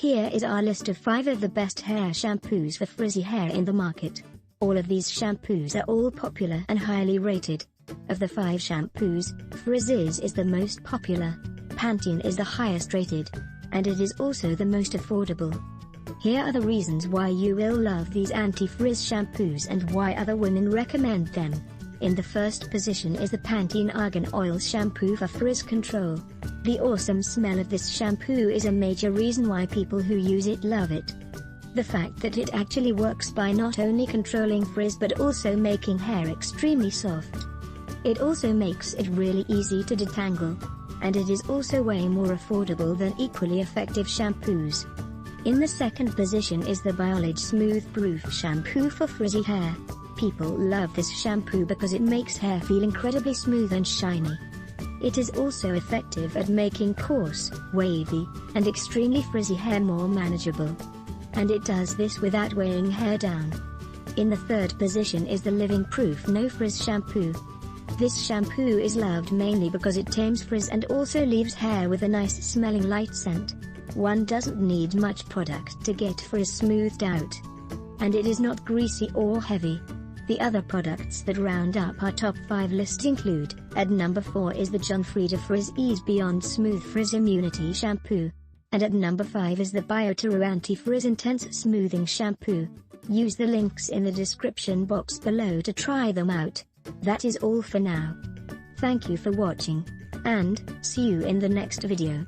Here is our list of 5 of the best hair shampoos for frizzy hair in the market. All of these shampoos are all popular and highly rated. Of the 5 shampoos, Frizzy's is the most popular, Pantene is the highest rated, and it is also the most affordable. Here are the reasons why you will love these anti-frizz shampoos and why other women recommend them. In the first position is the Pantene Argan Oil Shampoo for frizz control. The awesome smell of this shampoo is a major reason why people who use it love it. The fact that it actually works by not only controlling frizz but also making hair extremely soft. It also makes it really easy to detangle. And it is also way more affordable than equally effective shampoos. In the second position is the Biossance Smooth Proof Shampoo for frizzy hair. People love this shampoo because it makes hair feel incredibly smooth and shiny. It is also effective at making coarse, wavy, and extremely frizzy hair more manageable. And it does this without weighing hair down. In the third position is the Living Proof No Frizz Shampoo. This shampoo is loved mainly because it tames frizz and also leaves hair with a nice smelling light scent. One doesn't need much product to get frizz smoothed out. And it is not greasy or heavy. The other products that round up our top 5 list include, at number 4 is the John Frieda Frizz Ease Beyond Smooth Frizz Immunity Shampoo. And at number 5 is the Biossance Anti-Frizz Intense Smoothing Shampoo. Use the links in the description box below to try them out. That is all for now. Thank you for watching. And, see you in the next video.